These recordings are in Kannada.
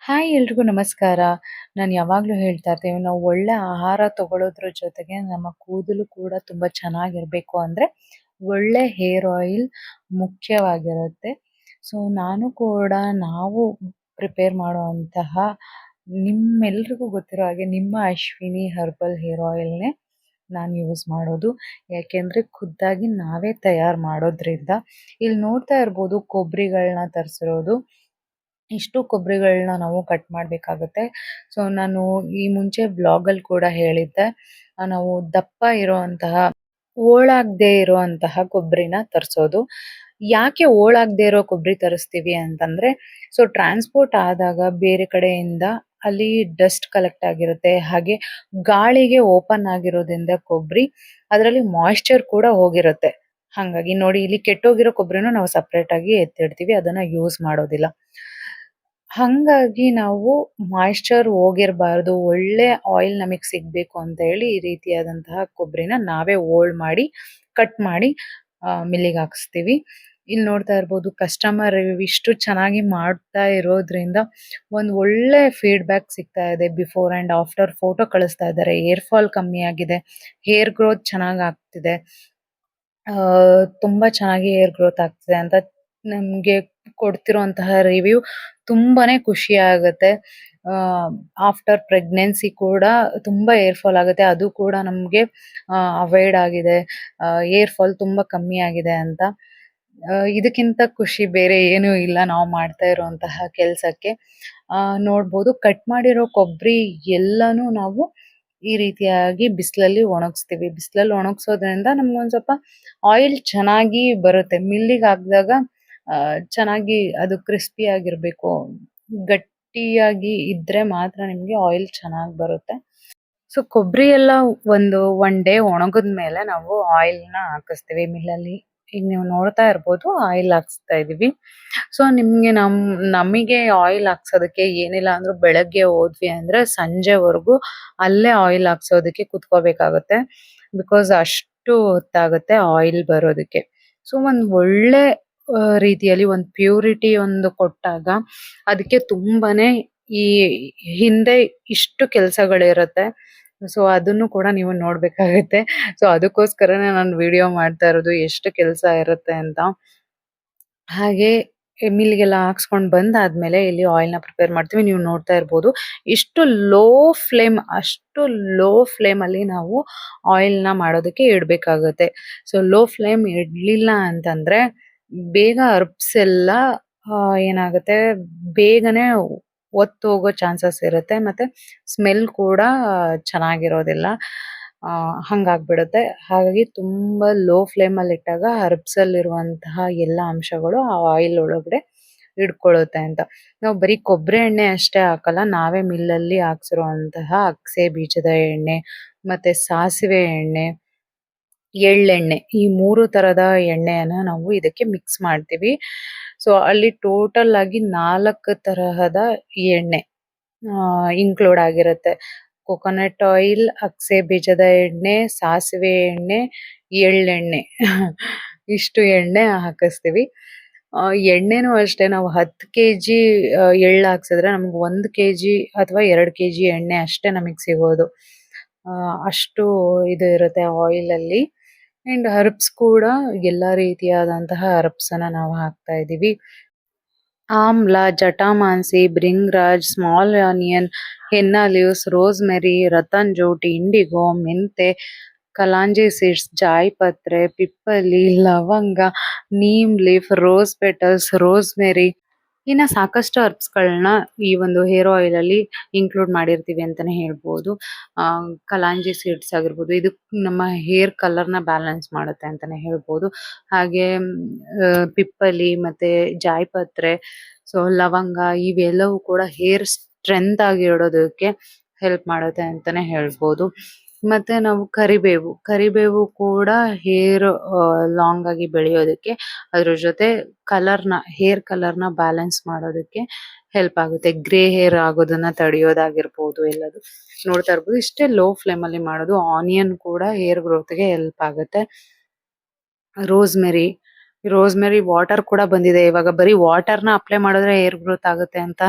ಹಾಯ್ ಎಲ್ರಿಗೂ ನಮಸ್ಕಾರ. ನಾನು ಯಾವಾಗಲೂ ಹೇಳ್ತಾ ಇರ್ತೀನಿ, ನಾವು ಒಳ್ಳೆ ಆಹಾರ ತಗೊಳ್ಳೋದ್ರ ಜೊತೆಗೆ ನಮ್ಮ ಕೂದಲು ಕೂಡ ತುಂಬ ಚೆನ್ನಾಗಿರಬೇಕು ಅಂದರೆ ಒಳ್ಳೆ ಹೇರ್ ಆಯಿಲ್ ಮುಖ್ಯವಾಗಿರುತ್ತೆ. ಸೊ ನಾನು ಕೂಡ ನಾವು ಪ್ರಿಪೇರ್ ಮಾಡುವಂತಹ ನಿಮ್ಮೆಲ್ರಿಗೂ ಗೊತ್ತಿರೋ ಹಾಗೆ ನಿಮ್ಮ ಅಶ್ವಿನಿ ಹರ್ಬಲ್ ಹೇರ್ ಆಯಿಲ್‌ನೇ ನಾನು ಯೂಸ್ ಮಾಡೋದು. ಯಾಕೆಂದರೆ ಖುದ್ದಾಗಿ ನಾವೇ ತಯಾರು ಮಾಡೋದ್ರಿಂದ. ಇಲ್ಲಿ ನೋಡ್ತಾ ಇರ್ಬೋದು ಕೊಬ್ಬರಿಗಳನ್ನ ತರಿಸಿರೋದು. ಇಷ್ಟು ಕೊಬ್ಬರಿಗಳನ್ನ ನಾವು ಕಟ್ ಮಾಡಬೇಕಾಗುತ್ತೆ. ಸೊ ನಾನು ಈ ಮುಂಚೆ ಬ್ಲಾಗಲ್ಲಿ ಕೂಡ ಹೇಳಿದ್ದೆ. ನಾವು ದಪ್ಪ ಇರುವಂತಹ ಹೋಳಾಗದೇ ಇರುವಂತಹ ಕೊಬ್ಬರಿನ ತರಿಸೋದು. ಯಾಕೆ ಹೋಳಾಗದೇ ಇರೋ ಕೊಬ್ಬರಿ ತರಿಸ್ತೀವಿ ಅಂತಂದ್ರೆ, ಸೊ ಟ್ರಾನ್ಸ್‌ಪೋರ್ಟ್ ಆದಾಗ ಬೇರೆ ಕಡೆಯಿಂದ ಅಲ್ಲಿ ಡಸ್ಟ್ ಕಲೆಕ್ಟ್ ಆಗಿರುತ್ತೆ. ಹಾಗೆ ಗಾಳಿಗೆ ಓಪನ್ ಆಗಿರೋದ್ರಿಂದ ಕೊಬ್ಬರಿ ಅದರಲ್ಲಿ ಮಾಯಿಶ್ಚರ್ ಕೂಡ ಹೋಗಿರುತ್ತೆ. ಹಾಗಾಗಿ ನೋಡಿ, ಇಲ್ಲಿ ಕೆಟ್ಟೋಗಿರೋ ಕೊಬ್ಬರಿನ ನಾವು ಸೆಪರೇಟ್ ಆಗಿ ಎತ್ತಿಡ್ತೀವಿ. ಅದನ್ನ ಯೂಸ್ ಮಾಡೋದಿಲ್ಲ. ಹಂಗಾಗಿ ನಾವು ಮಾಯಿಶ್ಚರ್ ಹೋಗಿರಬಾರ್ದು, ಒಳ್ಳೆ ಆಯಿಲ್ ನಮಗೆ ಸಿಗಬೇಕು ಅಂತ ಹೇಳಿ ಈ ರೀತಿಯಾದಂತಹ ಕೊಬ್ಬರಿನ ನಾವೇ ಹೋಳು ಮಾಡಿ, ಕಟ್ ಮಾಡಿ ಮಿಲ್ಲಿಗೆ ಹಾಕಿಸ್ತೀವಿ. ಇಲ್ಲಿ ನೋಡ್ತಾ ಇರ್ಬೋದು, ಕಸ್ಟಮರ್ ಇಷ್ಟು ಚೆನ್ನಾಗಿ ಮಾಡ್ತಾ ಇರೋದ್ರಿಂದ ಒಂದು ಒಳ್ಳೆ ಫೀಡ್‌ಬ್ಯಾಕ್ ಸಿಗ್ತಾ ಇದೆ. ಬಿಫೋರ್ ಆ್ಯಂಡ್ ಆಫ್ಟರ್ ಫೋಟೋ ಕಳಿಸ್ತಾ ಇದ್ದಾರೆ. ಹೇರ್ ಫಾಲ್ ಕಮ್ಮಿ ಆಗಿದೆ, ಹೇರ್ ಗ್ರೋತ್ ಚೆನ್ನಾಗಿ ಆಗ್ತಿದೆ. ತುಂಬಾ ಚೆನ್ನಾಗಿ ಹೇರ್ ಗ್ರೋತ್ ಆಗ್ತಿದೆ ಅಂತ ನಮ್ಗೆ ಕೊಡ್ತಿರುವಂತಹ ರಿವ್ಯೂ ತುಂಬಾನೇ ಖುಷಿ ಆಗುತ್ತೆ. ಆಫ್ಟರ್ ಪ್ರೆಗ್ನೆನ್ಸಿ ಕೂಡ ತುಂಬಾ ಹೇರ್ ಫಾಲ್ ಆಗುತ್ತೆ. ಅದು ಕೂಡ ನಮ್ಗೆ ಅವಾಯ್ಡ್ ಆಗಿದೆ. ಹೇರ್ ಫಾಲ್ ತುಂಬಾ ಕಮ್ಮಿ ಆಗಿದೆ ಅಂತ. ಇದಕ್ಕಿಂತ ಖುಷಿ ಬೇರೆ ಏನೂ ಇಲ್ಲ ನಾವು ಮಾಡ್ತಾ ಇರುವಂತಹ ಕೆಲ್ಸಕ್ಕೆ. ನೋಡ್ಬೋದು, ಕಟ್ ಮಾಡಿರೋ ಕೊಬ್ಬರಿ ಎಲ್ಲಾನು ನಾವು ಈ ರೀತಿಯಾಗಿ ಬಿಸಿಲಲ್ಲಿ ಒಣಗಿಸ್ತೀವಿ. ಬಿಸಿಲಲ್ಲಿ ಒಣಗಿಸೋದ್ರಿಂದ ನಮ್ಗೊಂದು ಸ್ವಲ್ಪ ಆಯಿಲ್ ಚೆನ್ನಾಗಿ ಬರುತ್ತೆ. ಮಿಲ್ಲಿಗೆ ಹಾಕಿದಾಗ ಚೆನ್ನಾಗಿ ಅದು ಕ್ರಿಸ್ಪಿ ಆಗಿರಬೇಕು. ಗಟ್ಟಿಯಾಗಿ ಇದ್ರೆ ಮಾತ್ರ ನಿಮಗೆ ಆಯಿಲ್ ಚೆನ್ನಾಗಿ ಬರುತ್ತೆ. ಸೊ ಕೊಬ್ಬರಿ ಎಲ್ಲ ಒನ್ ಡೇ ಒಣಗಿದ ಮೇಲೆ ನಾವು ಆಯಿಲ್‌ನ ಹಾಕಿಸ್ತೀವಿ ಮಿಲ್ಲಲ್ಲಿ. ಈಗ ನೀವು ನೋಡ್ತಾ ಇರ್ಬೋದು, ಆಯಿಲ್ ಹಾಕಿಸ್ತಾ ಇದೀವಿ. ಸೊ ನಮಗೆ ಆಯಿಲ್ ಹಾಕ್ಸೋದಕ್ಕೆ ಏನಿಲ್ಲ ಅಂದ್ರೂ ಬೆಳಗ್ಗೆ ಹೋದ್ವಿ ಅಂದ್ರೆ ಸಂಜೆವರೆಗೂ ಅಲ್ಲೇ ಆಯಿಲ್ ಹಾಕ್ಸೋದಕ್ಕೆ ಕುತ್ಕೋಬೇಕಾಗುತ್ತೆ. ಬಿಕಾಸ್ ಅಷ್ಟು ಹೊತ್ತಾಗುತ್ತೆ ಆಯಿಲ್ ಬರೋದಕ್ಕೆ. ಸೊ ಒಂದು ಒಳ್ಳೆ ರೀತಿಯಲ್ಲಿ ಒಂದು ಪ್ಯೂರಿಟಿ ಒಂದು ಕೊಟ್ಟಾಗ ಅದಕ್ಕೆ ತುಂಬಾನೇ ಈ ಹಿಂದೆ ಇಷ್ಟು ಕೆಲಸಗಳಿರುತ್ತೆ. ಸೊ ಅದನ್ನು ಕೂಡ ನೀವು ನೋಡ್ಬೇಕಾಗುತ್ತೆ. ಸೊ ಅದಕ್ಕೋಸ್ಕರನೇ ನಾನು ವಿಡಿಯೋ ಮಾಡ್ತಾ ಇರೋದು, ಎಷ್ಟು ಕೆಲಸ ಇರುತ್ತೆ ಅಂತ. ಹಾಗೆ ಮಿಲ್ಗೆಲ್ಲ ಹಾಕ್ಸ್ಕೊಂಡ್ ಬಂದಾದ್ಮೇಲೆ ಇಲ್ಲಿ ಆಯಿಲ್‌ನ ಪ್ರಿಪೇರ್ ಮಾಡ್ತೀವಿ. ನೀವು ನೋಡ್ತಾ ಇರ್ಬೋದು, ಇಷ್ಟು ಲೋ ಅಷ್ಟು ಲೋ ಫ್ಲೇಮಲ್ಲಿ ನಾವು ಆಯಿಲ್‌ನ ಮಾಡೋದಕ್ಕೆ ಇಡಬೇಕಾಗುತ್ತೆ. ಸೊ ಲೋ ಫ್ಲೇಮ್ ಇಡ್ಲಿಲ್ಲ ಅಂತಂದ್ರೆ ಬೇಗ ಹರ್ಬ್ಸ್ ಎಲ್ಲ ಏನಾಗುತ್ತೆ, ಬೇಗನೆ ಹೊತ್ತೋಗೋ ಚಾನ್ಸಸ್ ಇರುತ್ತೆ. ಮತ್ತೆ ಸ್ಮೆಲ್ ಕೂಡ ಚೆನ್ನಾಗಿರೋದಿಲ್ಲ. ಹಂಗಾಗ್ಬಿಡುತ್ತೆ. ಹಾಗಾಗಿ ತುಂಬಾ ಲೋ ಫ್ಲೇಮಲ್ಲಿ ಇಟ್ಟಾಗ ಹರ್ಬ್ಸಲ್ಲಿರುವಂತಹ ಎಲ್ಲ ಅಂಶಗಳು ಆ ಆಯಿಲ್ ಒಳಗಡೆ ಹಿಡ್ಕೊಳ್ಳುತ್ತೆ ಅಂತ. ನಾವು ಬರೀ ಕೊಬ್ಬರಿ ಎಣ್ಣೆ ಅಷ್ಟೇ ಹಾಕಲ್ಲ, ನಾವೇ ಮಿಲ್ಲಲ್ಲಿ ಹಾಕ್ಸಿರುವಂತಹ ಅಗಸೆ ಬೀಜದ ಎಣ್ಣೆ, ಮತ್ತೆ ಸಾಸಿವೆ ಎಣ್ಣೆ, ಎಳ್ಳೆಣ್ಣೆ, ಈ 3 ತರದ ಎಣ್ಣೆಯನ್ನ ನಾವು ಇದಕ್ಕೆ ಮಿಕ್ಸ್ ಮಾಡ್ತೀವಿ. ಸೊ ಅಲ್ಲಿ ಟೋಟಲ್ ಆಗಿ 4 ತರಹದ ಎಣ್ಣೆ ಇನ್ಕ್ಲೂಡ್ ಆಗಿರುತ್ತೆ. ಕೋಕೋನಟ್ ಆಯಿಲ್, ಅಗಸೆ ಬೀಜದ ಎಣ್ಣೆ, ಸಾಸಿವೆ ಎಣ್ಣೆ, ಎಳ್ಳೆಣ್ಣೆ ಇಷ್ಟು ಎಣ್ಣೆ ಹಾಕಿಸ್ತೀವಿ. ಎಣ್ಣೆನೂ ಅಷ್ಟೇ, ನಾವು 10 ಕೆಜಿ ಎಳ್ಳು ಹಾಕ್ಸಿದ್ರೆ ನಮ್ಗೆ 1 ಕೆಜಿ ಅಥವಾ 2 ಕೆಜಿ ಎಣ್ಣೆ ಅಷ್ಟೇ ನಮಗೆ ಸಿಗೋದು. ಅಷ್ಟು ಇದು ಇರುತ್ತೆ ಆಯಿಲಲ್ಲಿ. ಆ್ಯಂಡ್ ಹರ್ಬ್ಸ್ ಕೂಡ ಎಲ್ಲ ರೀತಿಯಾದಂತಹ ಹರ್ಬ್ಸನ್ನ ನಾವು ಹಾಕ್ತಾ ಇದೀವಿ. Amla, jatamansi, bhringraj, small onion, henna leaves, rosemary, ratan jot, indigo, ಮೆಂತೆ, ಕಲಾಂಜಿ ಸೀಡ್ಸ್, ಜಾಯಿಪತ್ರೆ, ಪಿಪ್ಪಲಿ, ಲವಂಗ, neem leaf, rose petals, rosemary, ಇನ್ನ ಸಾಕಷ್ಟು ಹರ್ಬ್ಸ್‌ಗಳನ್ನ ಈ ಒಂದು ಹೇರ್ ಆಯಿಲಲ್ಲಿ ಇನ್ಕ್ಲೂಡ್ ಮಾಡಿರ್ತೀವಿ ಅಂತಾನೆ ಹೇಳ್ಬೋದು. ಕಲಾಂಜಿ ಸೀಡ್ಸ್ ಆಗಿರ್ಬೋದು, ಇದು ನಮ್ಮ ಹೇರ್ ಕಲರ್‌ನ ಬ್ಯಾಲೆನ್ಸ್ ಮಾಡುತ್ತೆ ಅಂತಾನೆ ಹೇಳ್ಬೋದು. ಹಾಗೆ ಪಿಪ್ಪಲಿ ಮತ್ತೆ ಜಾಯಿಪತ್ರೆ, ಸೊ ಲವಂಗ, ಇವೆಲ್ಲವೂ ಕೂಡ ಹೇರ್ ಸ್ಟ್ರೆಂತ್ ಆಗಿ ಇಡೋದಕ್ಕೆ ಹೆಲ್ಪ್ ಮಾಡುತ್ತೆ ಅಂತಾನೆ ಹೇಳ್ಬೋದು. ಮತ್ತೆ ನಾವು ಕರಿಬೇವು ಕೂಡ ಹೇರ್ ಲಾಂಗ್ ಆಗಿ ಬೆಳೆಯೋದಕ್ಕೆ, ಅದ್ರ ಜೊತೆ ಹೇರ್ ಕಲರ್‌ನ ಬ್ಯಾಲೆನ್ಸ್ ಮಾಡೋದಕ್ಕೆ ಹೆಲ್ಪ್ ಆಗುತ್ತೆ. ಗ್ರೇ ಹೇರ್ ಆಗೋದನ್ನ ತಡೆಯೋದಾಗಿರ್ಬೋದು ಎಲ್ಲದು. ನೋಡ್ತಾ ಇರ್ಬೋದು, ಇಷ್ಟೇ ಲೋ ಫ್ಲೇಮಲ್ಲಿ ಮಾಡೋದು. ಆನಿಯನ್ ಕೂಡ ಹೇರ್ ಗ್ರೋತ್‌ಗೆ ಹೆಲ್ಪ್ ಆಗುತ್ತೆ. ರೋಸ್‌ಮೆರಿ ವಾಟರ್ ಕೂಡ ಬಂದಿದೆ ಇವಾಗ. ಬರೀ ವಾಟರ್‌ನ ಅಪ್ಲೈ ಮಾಡಿದ್ರೆ ಹೇರ್ ಗ್ರೋತ್ ಆಗುತ್ತೆ ಅಂತ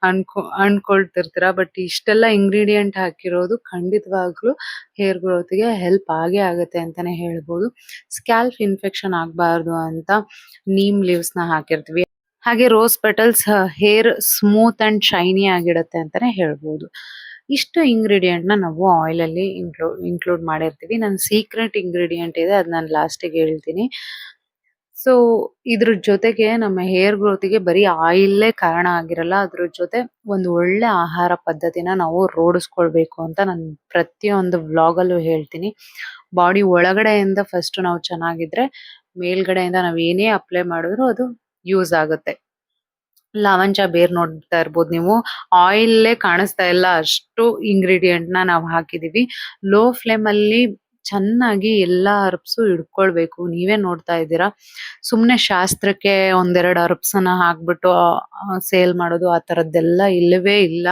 ಅನ್ಕೊಳ್ತಿರ್ತೀರ. ಬಟ್ ಇಷ್ಟೆಲ್ಲ ಇಂಗ್ರೀಡಿಯೆಂಟ್ ಹಾಕಿರೋದು ಖಂಡಿತವಾಗ್ಲೂ ಹೇರ್ ಗ್ರೋತ್‌ಗೆ ಹೆಲ್ಪ್ ಆಗೇ ಆಗುತ್ತೆ ಅಂತಾನೆ ಹೇಳ್ಬೋದು. ಸ್ಕ್ಯಾಲ್ಪ್ ಇನ್ಫೆಕ್ಷನ್ ಆಗ್ಬಾರ್ದು ಅಂತ ನೀಮ್ ಲೀವ್ಸ್‌ನ ಹಾಕಿರ್ತೀವಿ. ಹಾಗೆ rose petals hair smooth and shiny ಆಗಿಡುತ್ತೆ ಅಂತಾನೆ ಹೇಳ್ಬೋದು. ಇಷ್ಟು ಇಂಗ್ರೀಡಿಯೆಂಟ್‌ನ ನಾವು ಆಯಿಲಲ್ಲಿ ಇನ್ಕ್ಲೂಡ್ ಮಾಡಿರ್ತೀವಿ. ನನ್ನ ಸೀಕ್ರೆಟ್ ಇಂಗ್ರೀಡಿಯೆಂಟ್ ಇದೆ. ಅದ್ ನಾನು ಲಾಸ್ಟಿಗೆ ಹೇಳ್ತೀನಿ. ಸೊ ಇದ್ರ ಜೊತೆಗೆ ನಮ್ಮ ಹೇರ್ ಗ್ರೋತಿಗೆ ಬರೀ ಆಯಿಲ್ಲೇ ಕಾರಣ ಆಗಿರಲ್ಲ. ಅದ್ರ ಜೊತೆ ಒಂದು ಒಳ್ಳೆ ಆಹಾರ ಪದ್ಧತಿನ ನಾವು ರೂಢಿಸ್ಕೊಳ್ಬೇಕು ಅಂತ ನಾನು ಪ್ರತಿಯೊಂದು ವ್ಲಾಗಲ್ಲೂ ಹೇಳ್ತೀನಿ. ಬಾಡಿ ಒಳಗಡೆಯಿಂದ ಫಸ್ಟ್ ನಾವು ಚೆನ್ನಾಗಿದ್ರೆ ಮೇಲ್ಗಡೆಯಿಂದ ನಾವ್ ಏನೇ ಅಪ್ಲೈ ಮಾಡಿದ್ರು ಅದು ಯೂಸ್ ಆಗುತ್ತೆ. ಲಾವಂಚ ಬೇರ್ ನೋಡ್ತಾ ಇರ್ಬೋದು ನೀವು. ಆಯಿಲ್ಲೇ ಕಾಣಿಸ್ತಾ ಇಲ್ಲ ಅಷ್ಟು ಇಂಗ್ರೀಡಿಯೆಂಟ್‌ನ ನಾವು ಹಾಕಿದೀವಿ. ಲೋ ಫ್ಲೇಮಲ್ಲಿ ಚೆನ್ನಾಗಿ ಎಲ್ಲಾ ಹರ್ಬ್ಸು ಹಿಡ್ಕೊಳ್ಬೇಕು. ನೀವೇ ನೋಡ್ತಾ ಇದ್ದೀರಾ. ಸುಮ್ನೆ ಶಾಸ್ತ್ರಕ್ಕೆ ಒಂದೆರಡು ಹರ್ಬ್ಸನ್ನ ಹಾಕ್ಬಿಟ್ಟು ಸೇಲ್ ಮಾಡೋದು ಆ ಥರದ್ದೆಲ್ಲ ಇಲ್ಲವೇ ಇಲ್ಲ.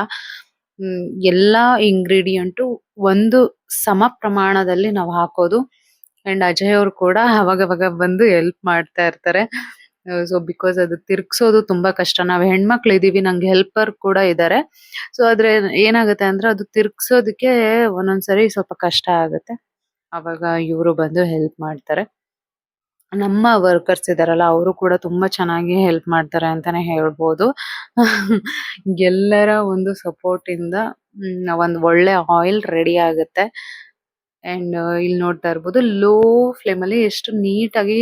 ಎಲ್ಲಾ ಇಂಗ್ರೀಡಿಯೆಂಟು ಒಂದು ಸಮ ಪ್ರಮಾಣದಲ್ಲಿ ನಾವು ಹಾಕೋದು. ಅಂಡ್ ಅಜಯ್ ಅವ್ರು ಕೂಡ ಅವಾಗವಾಗ ಬಂದು ಹೆಲ್ಪ್ ಮಾಡ್ತಾ ಇರ್ತಾರೆ. ಸೊ ಬಿಕಾಸ್ ಅದು ತಿರ್ಗ್ಸೋದು ತುಂಬಾ ಕಷ್ಟ. ನಾವ್ ಹೆಣ್ಮಕ್ಳಿದೀವಿ, ನಂಗೆ ಹೆಲ್ಪರ್ ಕೂಡ ಇದಾರೆ. ಸೊ ಆದ್ರೆ ಏನಾಗುತ್ತೆ ಅಂದ್ರೆ ಅದು ತಿರ್ಗ್ಸೋದಕ್ಕೆ ಒಂದೊಂದ್ಸರಿ ಸ್ವಲ್ಪ ಕಷ್ಟ ಆಗುತ್ತೆ. ಅವಾಗ ಇವ್ರು ಬಂದು ಹೆಲ್ಪ್ ಮಾಡ್ತಾರೆ. ನಮ್ಮ ವರ್ಕರ್ಸ್ ಇದಾರಲ್ಲ ಅವರು ಕೂಡ ತುಂಬಾ ಚೆನ್ನಾಗಿ ಹೆಲ್ಪ್ ಮಾಡ್ತಾರೆ ಅಂತಾನೆ ಹೇಳ್ಬೋದು. ಎಲ್ಲರ ಒಂದು ಸಪೋರ್ಟ್ ಇಂದ ಒಂದ್ ಒಳ್ಳೆ ಆಯಿಲ್ ರೆಡಿ ಆಗುತ್ತೆ. ಅಂಡ್ ಇಲ್ಲಿ ನೋಡ್ತಾ ಇರ್ಬೋದು ಲೋ ಫ್ಲೇಮಲ್ಲಿ ಎಷ್ಟು ನೀಟಾಗಿ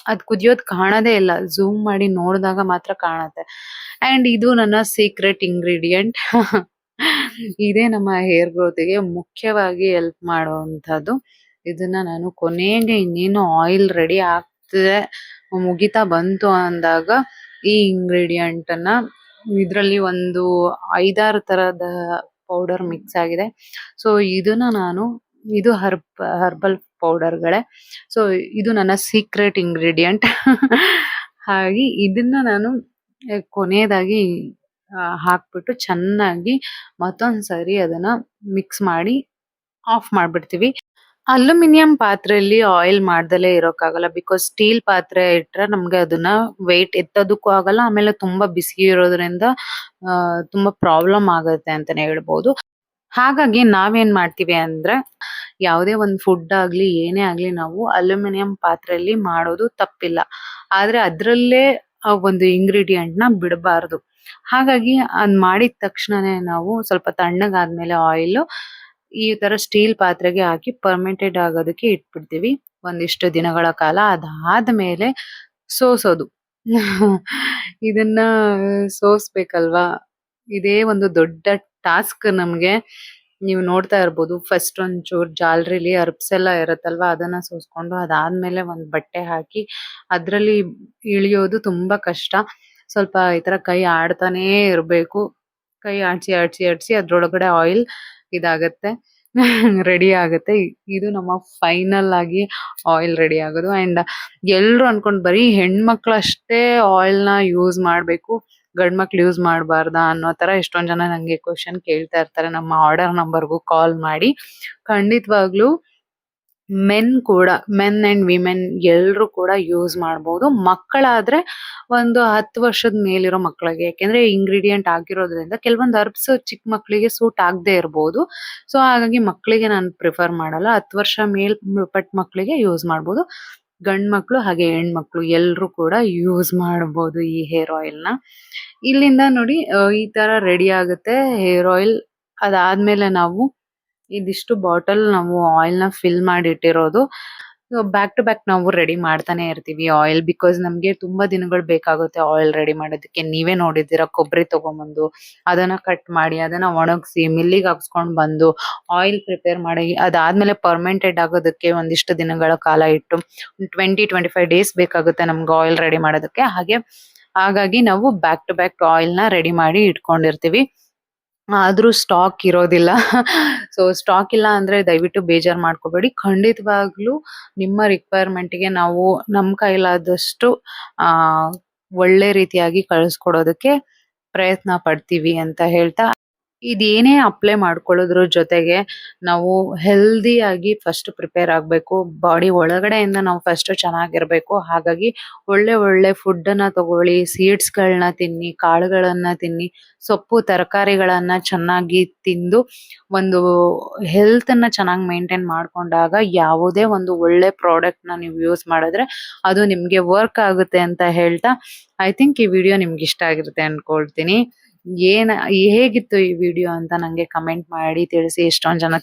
ಅದ್ ಕುದಿಯೋದ್ ಕಾಣದೇ ಇಲ್ಲ. ಝೂಮ್ ಮಾಡಿ ನೋಡಿದಾಗ ಮಾತ್ರ ಕಾಣುತ್ತೆ. ಅಂಡ್ ಇದು ನನ್ನ ಸೀಕ್ರೆಟ್ ಇಂಗ್ರೀಡಿಯೆಂಟ್. ಇದೇ ನಮ್ಮ ಹೇರ್ ಗ್ರೋತಿಗೆ ಮುಖ್ಯವಾಗಿ ಹೆಲ್ಪ್ ಮಾಡುವಂತದ್ದು. ಇದನ್ನ ನಾನು ಕೊನೆಗೆ ಇನ್ನೇನು ಆಯಿಲ್ ರೆಡಿ ಆಗ್ತಿದೆ, ಮುಗಿತಾ ಬಂತು ಅಂದಾಗ ಈ ಇಂಗ್ರೀಡಿಯೆಂಟ್ ಅನ್ನ ಇದ್ರಲ್ಲಿ ಒಂದು 5-6 ತರದ ಪೌಡರ್ ಮಿಕ್ಸ್ ಆಗಿದೆ. ಸೊ ಇದನ್ನ ನಾನು ಇದು ಹರ್ಬಲ್ ಪೌಡರ್‌ಗಳೇ. ಸೊ ಇದು ನನ್ನ ಸೀಕ್ರೆಟ್ ಇಂಗ್ರೀಡಿಯೆಂಟ್. ಹಾಗೆ ಇದನ್ನ ನಾನು ಕೊನೆಯದಾಗಿ ಹಾಕ್ಬಿಟ್ಟು ಚೆನ್ನಾಗಿ ಮತ್ತೊಂದ್ಸರಿ ಅದನ್ನ ಮಿಕ್ಸ್ ಮಾಡಿ ಆಫ್ ಮಾಡ್ಬಿಡ್ತೀವಿ. ಅಲ್ಯೂಮಿನಿಯಂ ಪಾತ್ರೆಯಲ್ಲಿ ಆಯಿಲ್ ಮಾಡ್ದಲೇ ಇರೋಕ್ಕಾಗಲ್ಲ. ಬಿಕಾಸ್ ಸ್ಟೀಲ್ ಪಾತ್ರೆ ಇಟ್ರೆ ನಮ್ಗೆ ಅದನ್ನ ವೆಯ್ಟ್ ಎತ್ತೋದಕ್ಕೂ ಆಗಲ್ಲ. ಆಮೇಲೆ ತುಂಬಾ ಬಿಸಿ ಇರೋದ್ರಿಂದ ತುಂಬಾ ಪ್ರಾಬ್ಲಮ್ ಆಗುತ್ತೆ ಅಂತಾನೆ ಹೇಳ್ಬೋದು. ಹಾಗಾಗಿ ನಾವೇನ್ ಮಾಡ್ತೀವಿ ಅಂದ್ರೆ ಯಾವುದೇ ಒಂದು ಫುಡ್ ಆಗ್ಲಿ ಏನೇ ಆಗ್ಲಿ ನಾವು ಅಲ್ಯೂಮಿನಿಯಂ ಪಾತ್ರೆಯಲ್ಲಿ ಮಾಡೋದು ತಪ್ಪಿಲ್ಲ. ಆದ್ರೆ ಅದ್ರಲ್ಲೇ ಒಂದು ಇಂಗ್ರೀಡಿಯೆಂಟ್‌ನ ಬಿಡಬಾರ್ದು. ಹಾಗಾಗಿ ಅದ್ ಮಾಡಿದ ತಕ್ಷಣನೇ ನಾವು ಸ್ವಲ್ಪ ತಣ್ಣಗಾದ್ಮೇಲೆ ಆಯಿಲು ಈ ತರ ಸ್ಟೀಲ್ ಪಾತ್ರೆಗೆ ಹಾಕಿ ಫರ್ಮೆಂಟೆಡ್ ಆಗೋದಕ್ಕೆ ಇಟ್ಬಿಡ್ತೀವಿ ಒಂದಿಷ್ಟು ದಿನಗಳ ಕಾಲ. ಅದಾದ್ಮೇಲೆ ಸೋಸೋದು. ಇದನ್ನ ಸೋಸ್ಬೇಕಲ್ವಾ? ಇದೇ ಒಂದು ದೊಡ್ಡ ಟಾಸ್ಕ್ ನಮ್ಗೆ. ನೀವು ನೋಡ್ತಾ ಇರ್ಬೋದು ಫಸ್ಟ್ ಒಂಚೂರು ಜಾಲರಿಲಿ ಹರ್ಬ್ಸ್ ಎಲ್ಲ ಇರುತ್ತಲ್ವಾ ಅದನ್ನ ಸೋಸ್ಕೊಂಡು ಅದಾದ್ಮೇಲೆ ಒಂದ್ ಬಟ್ಟೆ ಹಾಕಿ ಅದ್ರಲ್ಲಿ ಇಳಿಯೋದು ತುಂಬಾ ಕಷ್ಟ. ಸ್ವಲ್ಪ ಈ ತರ ಕೈ ಆಡ್ತಾನೇ ಇರ್ಬೇಕು. ಕೈ ಆಡ್ಸಿ ಅದ್ರೊಳಗಡೆ ಆಯಿಲ್ ಇದಾಗತ್ತೆ. ರೆಡಿ ಆಗತ್ತೆ. ಇದು ನಮ್ಮ ಫೈನಲ್ ಆಗಿ ಆಯಿಲ್ ರೆಡಿ ಆಗೋದು. ಅಂಡ್ ಎಲ್ರು ಅನ್ಕೊಂಡ್ ಬರೀ ಹೆಣ್ಮಕ್ಳು ಅಷ್ಟೇ ಆಯಿಲ್‌ನ ಯೂಸ್ ಮಾಡ್ಬೇಕು, ಗಂಡ್ ಮಕ್ಳು ಯೂಸ್ ಮಾಡಬಾರ್ದಾ ಅನ್ನೋ ತರ ಎಷ್ಟೊಂದ್ ಜನ ನಂಗೆ ಕ್ವೆಶ್ಚನ್ ಕೇಳ್ತಾ ಇರ್ತಾರೆ ನಮ್ಮ ಆರ್ಡರ್ ನಂಬರ್‌ಗೂ ಕಾಲ್ ಮಾಡಿ. ಖಂಡಿತವಾಗ್ಲೂ ಮೆನ್ ಅಂಡ್ ವಿಮೆನ್ ಎಲ್ರು ಕೂಡ ಯೂಸ್ ಮಾಡ್ಬೋದು. ಮಕ್ಕಳಾದ್ರೆ ಒಂದು 10 ವರ್ಷದ ಮೇಲಿರೋ ಮಕ್ಕಳಿಗೆ. ಯಾಕೆಂದ್ರೆ ಇಂಗ್ರೀಡಿಯೆಂಟ್ ಆಗಿರೋದ್ರಿಂದ ಕೆಲವೊಂದು ಹರ್ಬ್ಸ್ ಚಿಕ್ಕ ಮಕ್ಕಳಿಗೆ ಸೂಟ್ ಆಗದೆ ಇರ್ಬೋದು. ಸೊ ಹಾಗಾಗಿ ಮಕ್ಕಳಿಗೆ ನಾನು ಪ್ರಿಫರ್ ಮಾಡಲ್ಲ. 10 ವರ್ಷ ಮೇಲ್ಪಟ್ಟ ಮಕ್ಕಳಿಗೆ ಯೂಸ್ ಮಾಡ್ಬೋದು. ಗಂಡ್ ಮಕ್ಳು ಹಾಗೆ ಹೆಣ್ಮಕ್ಳು ಎಲ್ರು ಕೂಡ ಯೂಸ್ ಮಾಡ್ಬೋದು ಈ ಹೇರ್ ಆಯಿಲ್‌ನ. ಇಲ್ಲಿಂದ ನೋಡಿ ಈ ತರ ರೆಡಿ ಆಗುತ್ತೆ ಹೇರ್ ಆಯಿಲ್. ಅದಾದ್ಮೇಲೆ ನಾವು ಇದಿಷ್ಟು ಬಾಟಲ್ ನಾವು ಆಯಿಲ್‌ನ ಫಿಲ್ ಮಾಡಿ ಇಟ್ಟಿರೋದು. ಬ್ಯಾಕ್ ಟು ಬ್ಯಾಕ್ ನಾವು ರೆಡಿ ಮಾಡ್ತಾನೆ ಇರ್ತೀವಿ ಆಯಿಲ್. ಬಿಕಾಸ್ ನಮ್ಗೆ ತುಂಬಾ ದಿನಗಳು ಬೇಕಾಗುತ್ತೆ ಆಯಿಲ್ ರೆಡಿ ಮಾಡೋದಕ್ಕೆ. ನೀವೇ ನೋಡಿದ್ದೀರಾ ಕೊಬ್ಬರಿ ತಗೊಂಬಂದು ಅದನ್ನ ಕಟ್ ಮಾಡಿ ಅದನ್ನ ಒಣಗಿಸಿ ಮಿಲ್ಲಿಗೆ ಹಾಕ್ಸ್ಕೊಂಡ್ ಬಂದು ಆಯಿಲ್ ಪ್ರಿಪೇರ್ ಮಾಡಿ ಅದಾದ್ಮೇಲೆ ಫರ್ಮೆಂಟೆಡ್ ಆಗೋದಕ್ಕೆ ಒಂದಿಷ್ಟು ದಿನಗಳ ಕಾಲ ಇಟ್ಟು 20-25 ಡೇಸ್ ಬೇಕಾಗುತ್ತೆ ನಮ್ಗೆ ಆಯಿಲ್ ರೆಡಿ ಮಾಡೋದಕ್ಕೆ. ಹಾಗಾಗಿ ನಾವು ಬ್ಯಾಕ್ ಟು ಬ್ಯಾಕ್ ಆಯಿಲ್‌ನ ರೆಡಿ ಮಾಡಿ ಇಟ್ಕೊಂಡಿರ್ತೀವಿ. ಆದ್ರೂ ಸ್ಟಾಕ್ ಇರೋದಿಲ್ಲ. ಸೊ ಸ್ಟಾಕ್ ಇಲ್ಲ ಅಂದ್ರೆ ದಯವಿಟ್ಟು ಬೇಜಾರ್ ಮಾಡ್ಕೋಬೇಡಿ. ಖಂಡಿತವಾಗ್ಲೂ ನಿಮ್ಮ ರಿಕ್ವೈರ್ಮೆಂಟ್‌ಗೆ ನಾವು ನಮ್ ಕೈಲಾದಷ್ಟು ಆ ಒಳ್ಳೆ ರೀತಿಯಾಗಿ ಕಳಿಸ್ಕೊಡೋದಕ್ಕೆ ಪ್ರಯತ್ನ ಪಡ್ತೀವಿ ಅಂತ ಹೇಳ್ತಾ ಇದೇನೇ ಅಪ್ಲೈ ಮಾಡ್ಕೊಳ್ಳೋದ್ರ ಜೊತೆಗೆ ನಾವು ಹೆಲ್ದಿ ಆಗಿ ಫಸ್ಟ್ ಪ್ರಿಪೇರ್ ಆಗ್ಬೇಕು. ಬಾಡಿ ಒಳಗಡೆಯಿಂದ ನಾವು ಫಸ್ಟ್ ಚೆನ್ನಾಗಿರ್ಬೇಕು. ಹಾಗಾಗಿ ಒಳ್ಳೆ ಒಳ್ಳೆ ಫುಡ್ ಅನ್ನ ತಗೊಳ್ಳಿ, ಸೀಡ್ಸ್ ಗಳನ್ನ ತಿನ್ನಿ, ಕಾಳುಗಳನ್ನ ತಿನ್ನಿ, ಸೊಪ್ಪು ತರಕಾರಿಗಳನ್ನ ಚೆನ್ನಾಗಿ ತಿಂದು ಒಂದು ಹೆಲ್ತ್ ಅನ್ನ ಚೆನ್ನಾಗಿ ಮೇಂಟೈನ್ ಮಾಡ್ಕೊಂಡಾಗ ಯಾವುದೇ ಒಂದು ಒಳ್ಳೆ ಪ್ರಾಡಕ್ಟ್ ನ ನೀವು ಯೂಸ್ ಮಾಡಿದ್ರೆ ಅದು ನಿಮ್ಗೆ ವರ್ಕ್ ಆಗುತ್ತೆ ಅಂತ ಹೇಳ್ತಾ ಐ ಥಿಂಕ್ ಈ ವಿಡಿಯೋ ನಿಮ್ಗೆ ಇಷ್ಟ ಆಗಿರುತ್ತೆ ಅನ್ಕೊಳ್ತೀನಿ. ಏನ್ ಹೇಗಿತ್ತು ಈ ವಿಡಿಯೋ ಅಂತ ನಂಗೆ ಕಮೆಂಟ್ ಮಾಡಿ ತಿಳಿಸಿ. ಎಷ್ಟೊಂದ್ ಜನ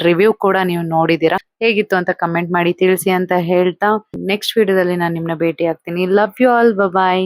ರಿವ್ಯೂ ಕೂಡ ನೀವು ನೋಡಿದೀರಾ. ಹೇಗಿತ್ತು ಅಂತ ಕಮೆಂಟ್ ಮಾಡಿ ತಿಳಿಸಿ ಅಂತ ಹೇಳ್ತಾ ನೆಕ್ಸ್ಟ್ ವಿಡಿಯೋದಲ್ಲಿ ನಾನು ನಿಮ್ನ ಭೇಟಿ ಆಗ್ತೀನಿ. Love you all, bye.